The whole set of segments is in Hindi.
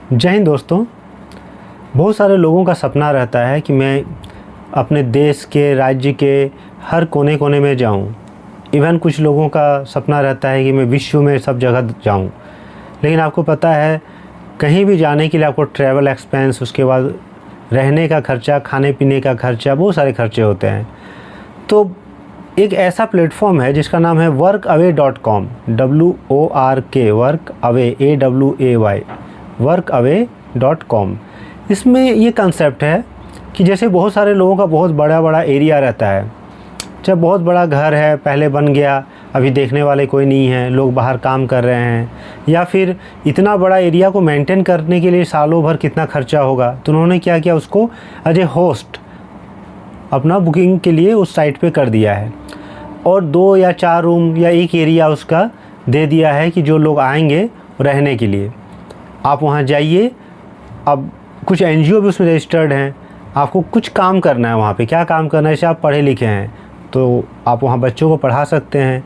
जय हिंद दोस्तों। बहुत सारे लोगों का सपना रहता है कि मैं अपने देश के, राज्य के हर कोने कोने में जाऊं। इवन कुछ लोगों का सपना रहता है कि मैं विश्व में सब जगह जाऊं। लेकिन आपको पता है, कहीं भी जाने के लिए आपको ट्रैवल एक्सपेंस, उसके बाद रहने का खर्चा, खाने पीने का खर्चा, बहुत सारे खर्चे होते हैं। तो एक ऐसा प्लेटफॉर्म है जिसका नाम है workaway.com, WORK, वर्कअवे, AWAY, workaway.com। इसमें ये कंसेप्ट है कि जैसे बहुत सारे लोगों का बहुत बड़ा बड़ा एरिया रहता है, चाहे बहुत बड़ा घर है, पहले बन गया, अभी देखने वाले कोई नहीं है, लोग बाहर काम कर रहे हैं, या फिर इतना बड़ा एरिया को मेंटेन करने के लिए सालों भर कितना खर्चा होगा। तो उन्होंने क्या किया, उसको एज ए होस्ट अपना बुकिंग के लिए उस साइट पे कर दिया है, और 2 या 4 रूम या एक एरिया उसका दे दिया है कि जो लोग आएंगे रहने के लिए, आप वहाँ जाइए। अब कुछ NGO भी उसमें रजिस्टर्ड हैं, आपको कुछ काम करना है वहाँ पे। क्या काम करना है? जैसे आप पढ़े लिखे हैं तो आप वहाँ बच्चों को पढ़ा सकते हैं।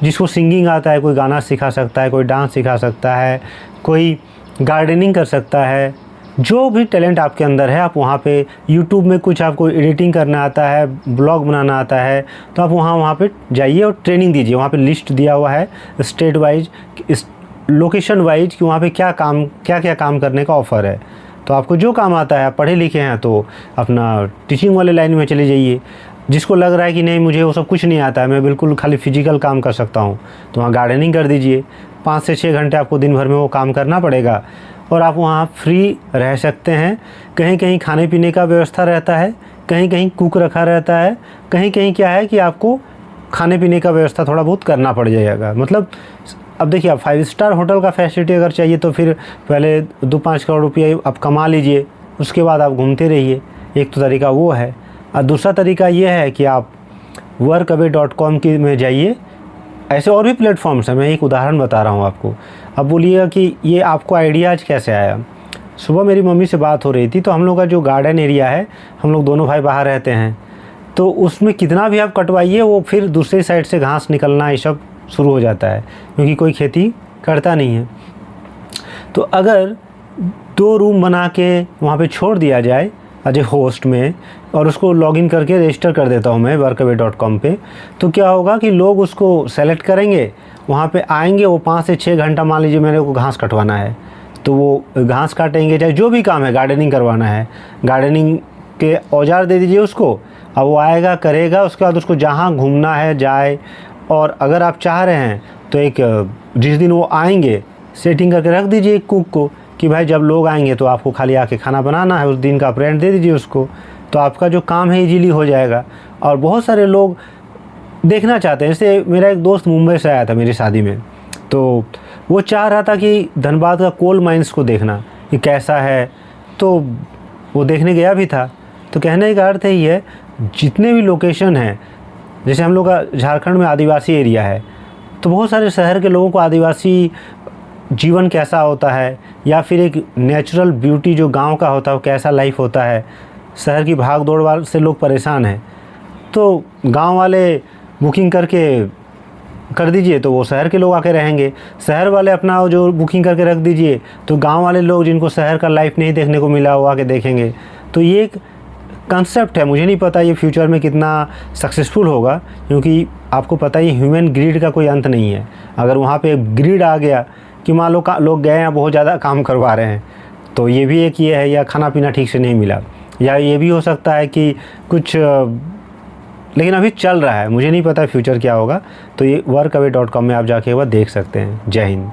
जिसको सिंगिंग आता है, कोई गाना सिखा सकता है, कोई डांस सिखा सकता है, कोई गार्डनिंग कर सकता है। जो भी टैलेंट आपके अंदर है, आप वहाँ पे यूट्यूब में कुछ आपको एडिटिंग करना आता है, ब्लॉग बनाना आता है, तो आप वहाँ पे जाइए और ट्रेनिंग दीजिए। वहाँ पे लिस्ट दिया हुआ है स्टेट वाइज, लोकेशन वाइज, कि वहाँ पे क्या क्या काम करने का ऑफ़र है। तो आपको जो काम आता है, आप पढ़े लिखे हैं तो अपना टीचिंग वाले लाइन में चले जाइए। जिसको लग रहा है कि नहीं, मुझे वो सब कुछ नहीं आता है, मैं बिल्कुल खाली फिजिकल काम कर सकता हूँ, तो वहाँ गार्डनिंग कर दीजिए। 5 से 6 घंटे आपको दिन भर में वो काम करना पड़ेगा, और आप वहाँ फ्री रह सकते हैं। कहीं कहीं खाने पीने का व्यवस्था रहता है, कहीं कहीं कुक रखा रहता है, कहीं कहीं क्या है कि आपको खाने पीने का व्यवस्था थोड़ा बहुत करना पड़ जाएगा। मतलब अब देखिए, आप 5 स्टार होटल का फैसिलिटी अगर चाहिए तो फिर पहले 2-5 करोड़ रुपये आप कमा लीजिए, उसके बाद आप घूमते रहिए। एक तो तरीका वो है, और दूसरा तरीका ये है कि आप workaway.com की में जाइए। ऐसे और भी प्लेटफॉर्म्स हैं, मैं एक उदाहरण बता रहा हूँ आपको। अब बोलिएगा कि ये आपको आइडिया आज कैसे आया। सुबह मेरी मम्मी से बात हो रही थी, तो हम लोग का जो गार्डन एरिया है, हम लोग दोनों भाई बाहर रहते हैं, तो उसमें कितना भी आप कटवाइए, वो फिर दूसरी साइड से घास निकलना ये सब शुरू हो जाता है, क्योंकि कोई खेती करता नहीं है। तो अगर 2 रूम बना के वहाँ पे छोड़ दिया जाए एज ए होस्ट में, और उसको लॉगिन करके रजिस्टर कर देता हूँ मैं workaway.com पे, तो क्या होगा कि लोग उसको सेलेक्ट करेंगे, वहाँ पे आएंगे। वो 5 से 6 घंटा, मान लीजिए मेरे को घास कटवाना है, तो वो घास काटेंगे, चाहे जो भी काम है, गार्डनिंग करवाना है, गार्डनिंग के औजार दे दीजिए उसको, अब वो आएगा, करेगा। उसके बाद उसको जहाँ घूमना है जाए। और अगर आप चाह रहे हैं तो एक जिस दिन वो आएंगे, सेटिंग करके रख दीजिए एक कुक को, कि भाई जब लोग आएंगे तो आपको खाली आके खाना बनाना है, उस दिन का आप रेंट दे दीजिए उसको, तो आपका जो काम है इजीली हो जाएगा। और बहुत सारे लोग देखना चाहते हैं। जैसे मेरा एक दोस्त मुंबई से आया था मेरी शादी में, तो वो चाह रहा था कि धनबाद का कोल माइंस को देखना कि कैसा है, तो वो देखने गया भी था। तो कहने का अर्थ यही है, जितने भी लोकेशन हैं, जैसे हम लोग का झारखंड में आदिवासी एरिया है, तो बहुत सारे शहर के लोगों को आदिवासी जीवन कैसा होता है, या फिर एक नेचुरल ब्यूटी जो गांव का होता है, वो कैसा लाइफ होता है। शहर की भाग दौड़ से लोग परेशान हैं, तो गांव वाले बुकिंग करके कर दीजिए, तो वो शहर के लोग आके रहेंगे। शहर वाले अपना जो बुकिंग करके रख दीजिए, तो गांव वाले लोग जिनको शहर का लाइफ नहीं देखने को मिला, वो आके देखेंगे। तो ये एक कंसेप्ट है। मुझे नहीं पता ये फ्यूचर में कितना सक्सेसफुल होगा, क्योंकि आपको पता ही ह्यूमन ग्रीड का कोई अंत नहीं है। अगर वहाँ पे ग्रीड आ गया कि मान लो लोग गए हैं, बहुत ज़्यादा काम करवा रहे हैं, तो ये भी एक ये है, या खाना पीना ठीक से नहीं मिला, या ये भी हो सकता है कि कुछ, लेकिन अभी चल रहा है, मुझे नहीं पता फ्यूचर क्या होगा। तो ये workaway.com में आप जाके एक बार देख सकते हैं। जय हिंद।